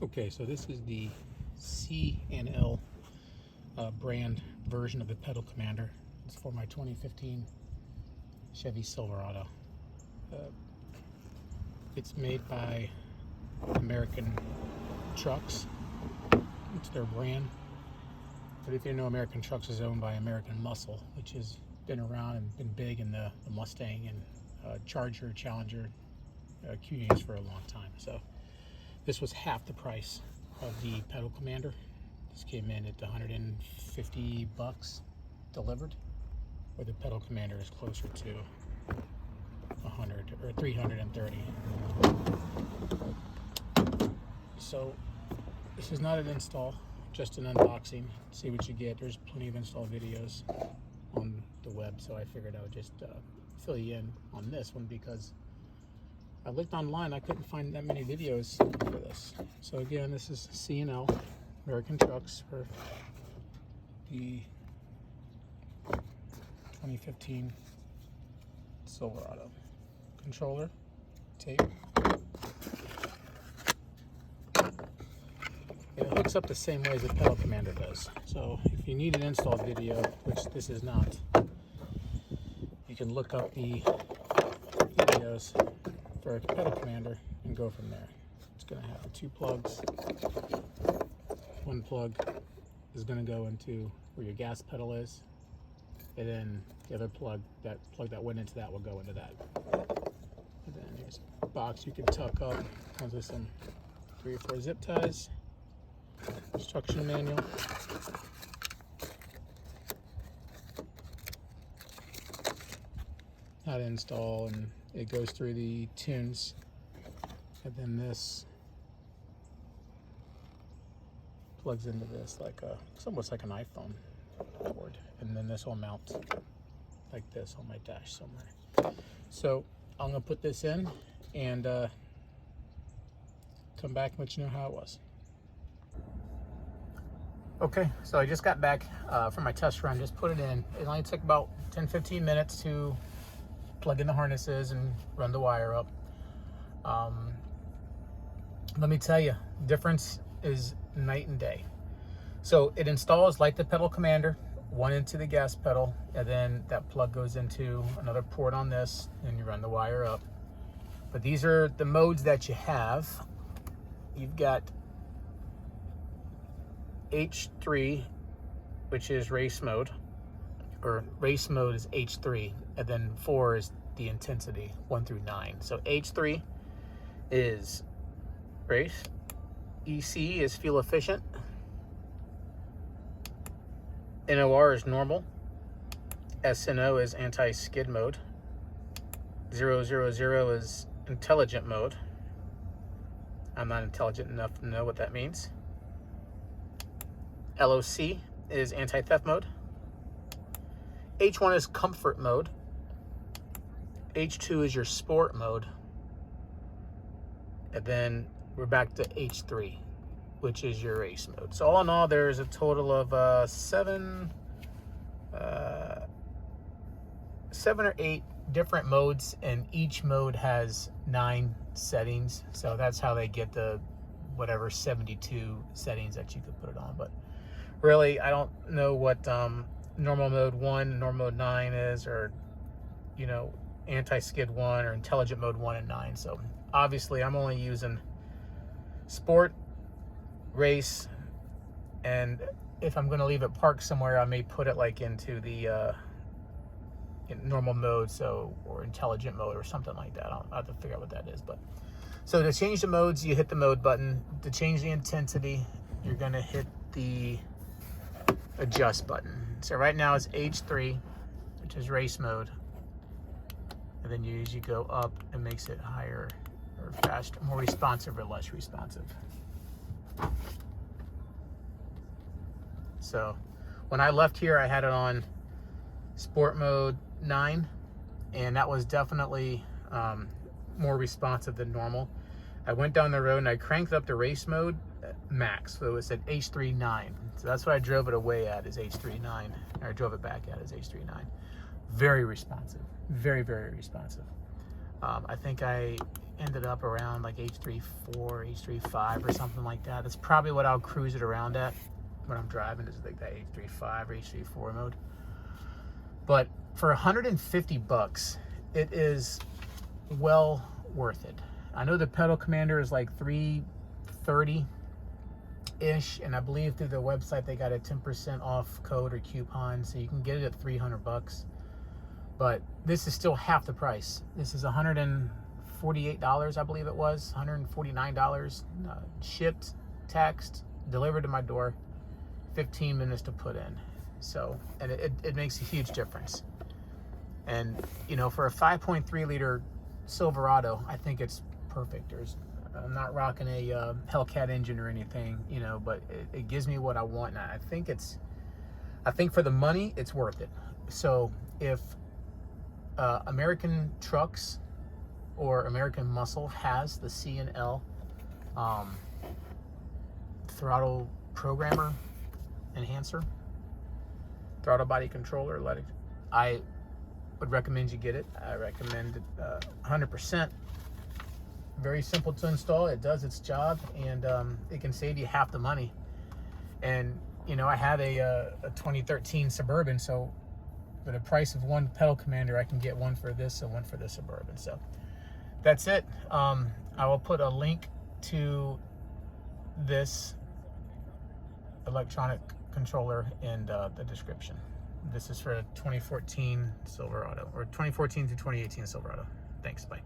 Okay, so this is the C&L brand version of the pedal commander. It's for my 2015 Chevy Silverado. It's made by American Trucks. It's their brand. But if you know, American Trucks is owned by American Muscle, which has been around and been big in the Mustang and Charger, Challenger communities for a long time. So this was half the price of the pedal commander. This came in at 150 bucks delivered, where the pedal commander is closer to 100 or 330. So this is not an install, just an unboxing. See what you get. There's plenty of install videos on the web, so I figured I would just fill you in on this one because I looked online, I couldn't find that many videos for this. So again, this is C&L, American Trucks, for the 2015 Silverado. Controller, tape. It hooks up the same way as the pedal commander does. So if you need an install video, which this is not, you can look up the videos for a pedal commander and go from there. It's going to have 2 plugs. One plug is going to go into where your gas pedal is, and then the other plug that went into that will go into that. And then here's a box you can tuck up. Comes with some 3 or 4 zip ties, instruction manual, how to install, and it goes through the tunes. And then this plugs into this like it's almost like an iPhone cord, and then this will mount like this on my dash somewhere. So I'm gonna put this in and come back and let you know how it was. Okay, so I just got back from my test run. Just put it in. It only took about 10-15 minutes to plug in the harnesses and run the wire up. Let me tell you, difference is night and day. So it installs like the pedal commander, one into the gas pedal, and then that plug goes into another port on this, and you run the wire up. But these are the modes that you have. You've got H3, which is race mode, or race mode is H3, and then 4 is the intensity, 1 through 9. So H3 is race, EC is fuel efficient, NOR is normal, SNO is anti-skid mode, 000 is intelligent mode. I'm not intelligent enough to know what that means. LOC is anti-theft mode. H1 is comfort mode. H2 is your sport mode. And then we're back to H3, which is your race mode. So all in all, there's a total of 7 or 8 different modes, and each mode has 9 settings. So that's how they get the whatever 72 settings that you could put it on. But really, I don't know what normal mode 1, normal mode 9 is, or, you know, anti-skid 1 or intelligent mode 1 and 9. So obviously I'm only using sport, race, and if I'm going to leave it parked somewhere, I may put it like into the in normal mode, so, or intelligent mode or something like that. I'll have to figure out what that is. But so to change the modes, you hit the mode button. To change the intensity, you're going to hit the adjust button. So right now it's H3, which is race mode, and then as you go up, it makes it higher or faster, more responsive or less responsive. So when I left here, I had it on sport mode 9, and that was definitely more responsive than normal. I went down the road and I cranked up the race mode max, so it said H3.9. So that's what I drove it away at, is H3.9, or I drove it back at is H3.9. Very responsive, very, very responsive. I think I ended up around like H3.4, H3.5 or something like that. That's probably what I'll cruise it around at when I'm driving, is like that H3.5 or H3.4 mode. But for 150 bucks, it is well worth it. I know the pedal commander is like $330-ish, and I believe through the website they got a 10% off code or coupon, so you can get it at 300 bucks. But this is still half the price. This is $148, I believe it was, $149, shipped, taxed, delivered to my door, 15 minutes to put in. So, and it makes a huge difference. And, you know, for a 5.3 liter Silverado, I think it's perfect. I'm not rocking a Hellcat engine or anything, you know, but it gives me what I want. And I think for the money, it's worth it. So if American Trucks or American Muscle has the C&L throttle programmer enhancer, throttle body controller, I would recommend you get it. I recommend it 100%. Very simple to install. It does its job, and it can save you half the money. And you know, I have a 2013 Suburban, so for the price of one pedal commander, I can get one for this and one for the Suburban. So that's it. I will put a link to this electronic controller in the description. This is for a 2014 Silverado, or 2014 to 2018 Silverado. Thanks, bye.